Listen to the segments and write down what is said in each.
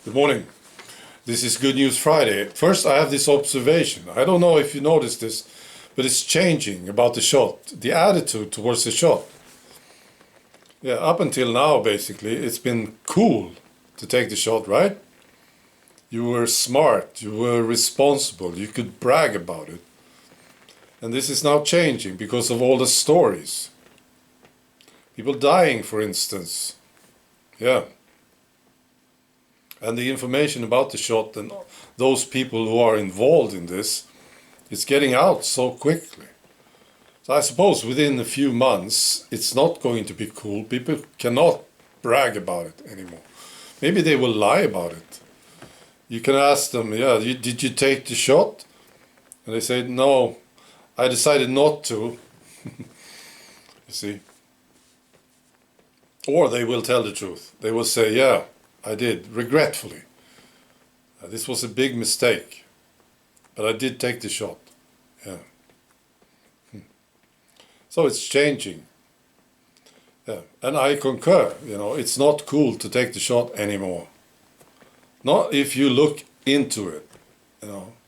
Good morning. This is Good News Friday. First, I have this observation. I don't know if you noticed this, but it's changing about the shot, the attitude towards the shot. Yeah, up until now, basically, it's been cool to take the shot, right? You were smart, you were responsible, you could brag about it. And this is now changing because of all the stories. People dying, for instance. Yeah. And the information about the shot and those people who are involved in this, it's getting out so quickly. So I suppose within a few months, it's not going to be cool. People cannot brag about it anymore. Maybe they will lie about it. You can ask them, yeah, did you take the shot? And they say, no, I decided not to. You see? Or they will tell the truth. They will say, yeah, I did, regretfully. This was a big mistake, but I did take the shot. Yeah. So it's changing. Yeah. And I concur, it's not cool to take the shot anymore. Not if you look into it,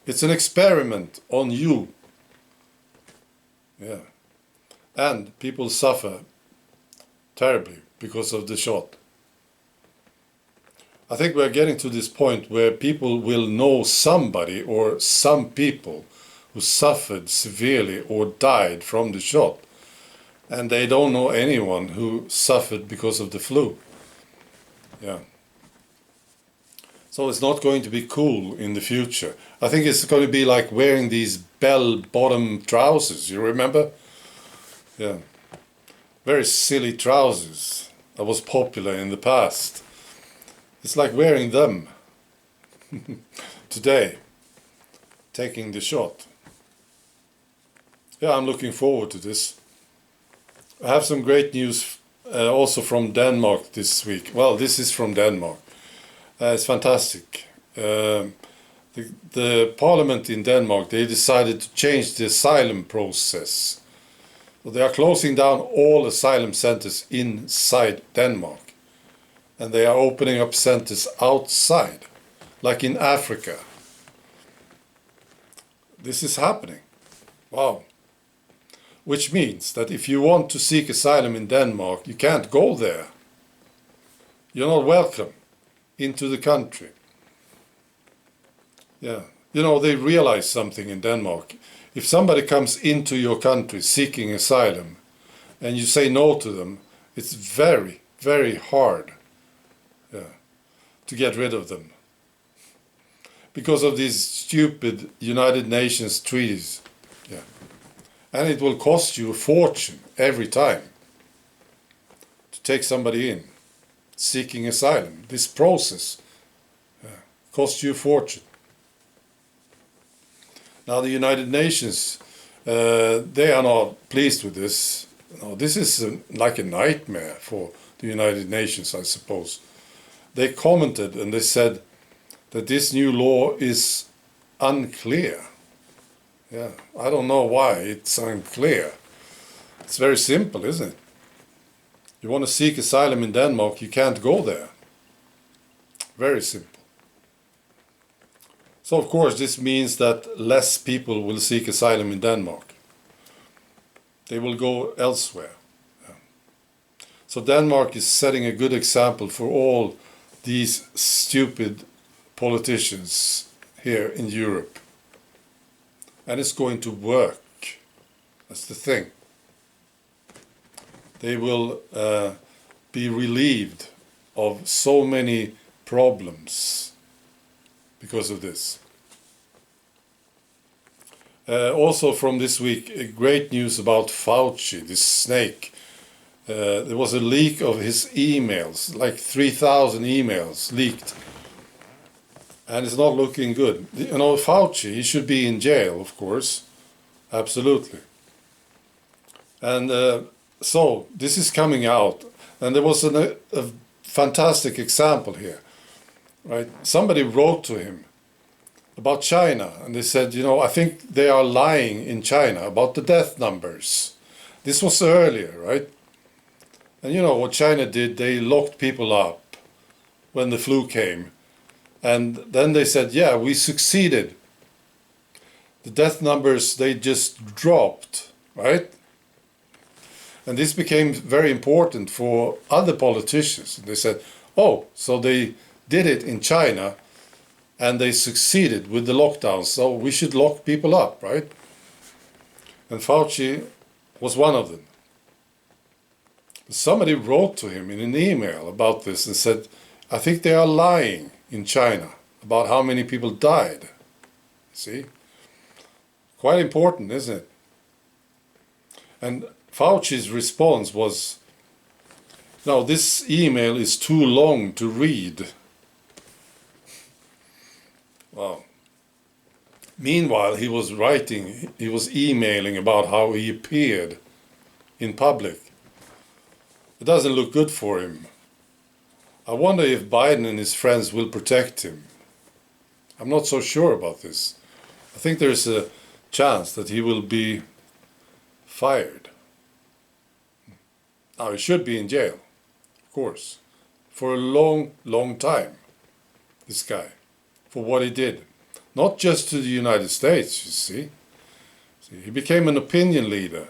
It's an experiment on you. Yeah. And people suffer terribly because of the shot. I think we're getting to this point where people will know somebody or some people who suffered severely or died from the shot. And they don't know anyone who suffered because of the flu. Yeah. So it's not going to be cool in the future. I think it's going to be like wearing these bell-bottom trousers, you remember? Yeah. Very silly trousers that was popular in the past. It's like wearing them today, taking the shot. Yeah, I'm looking forward to this. I have some great news also from Denmark this week. Well, this is from Denmark. It's fantastic. The parliament in Denmark, they decided to change the asylum process. So they are closing down all asylum centers inside Denmark. And they are opening up centers outside, like in Africa. This is happening. Wow. Which means that if you want to seek asylum in Denmark, you can't go there. You're not welcome into the country. Yeah. They realize something in Denmark. If somebody comes into your country seeking asylum and you say no to them, it's very, very hard to get rid of them. Because of these stupid United Nations treaties. Yeah. And it will cost you a fortune every time to take somebody in seeking asylum. This process costs you a fortune. Now the United Nations, they are not pleased with this. This is like a nightmare for the United Nations, I suppose. They commented and they said that this new law is unclear. Yeah, I don't know why it's unclear. It's very simple, isn't it? You want to seek asylum in Denmark, you can't go there. Very simple. So of course this means that less people will seek asylum in Denmark. They will go elsewhere. Yeah. So Denmark is setting a good example for all these stupid politicians here in Europe. And it's going to work. That's the thing. They will be relieved of so many problems because of this. Also from this week, great news about Fauci, this snake. There was a leak of his emails, like 3,000 emails leaked. And it's not looking good. Fauci, he should be in jail, of course. Absolutely. And so this is coming out. And there was a fantastic example here. Right? Somebody wrote to him about China. And they said, I think they are lying in China about the death numbers. This was earlier, right? And what China did, they locked people up when the flu came. And then they said, yeah, we succeeded. The death numbers, they just dropped, right? And this became very important for other politicians. They said, oh, so they did it in China and they succeeded with the lockdown, so we should lock people up, right? And Fauci was one of them. Somebody wrote to him in an email about this and said, I think they are lying in China about how many people died. See? Quite important, isn't it? And Fauci's response was, no, this email is too long to read. Wow. Meanwhile, he was emailing about how he appeared in public. It doesn't look good for him. I wonder if Biden and his friends will protect him. I'm not so sure about this. I think there's a chance that he will be fired. Now, he should be in jail, of course, for a long, long time, this guy, for what he did. Not just to the United States, you see. He became an opinion leader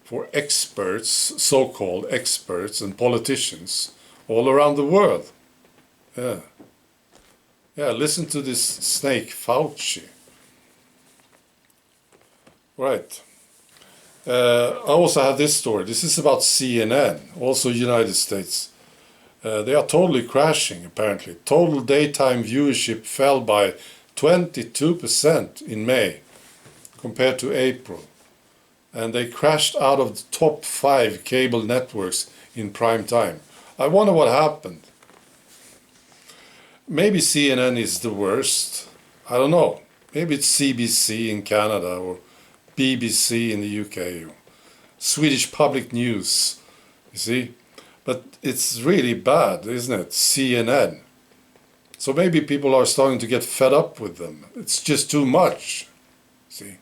for experts, so-called experts and politicians all around the world. Yeah. Yeah, listen to this snake, Fauci. Right. I also have this story. This is about CNN, also United States. They are totally crashing, apparently. Total daytime viewership fell by 22% in May compared to April. And they crashed out of the top 5 cable networks in prime time. I wonder what happened. Maybe CNN is the worst. I don't know. Maybe it's CBC in Canada or BBC in the UK, or Swedish Public News, you see. But it's really bad, isn't it? CNN. So maybe people are starting to get fed up with them. It's just too much, see.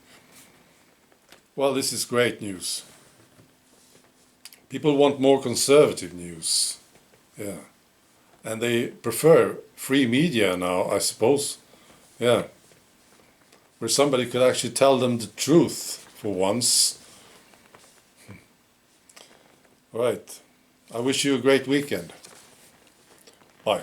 Well, this is great news. People want more conservative news. Yeah. And they prefer free media now, I suppose. Yeah. Where somebody could actually tell them the truth for once. Right. I wish you a great weekend. Bye.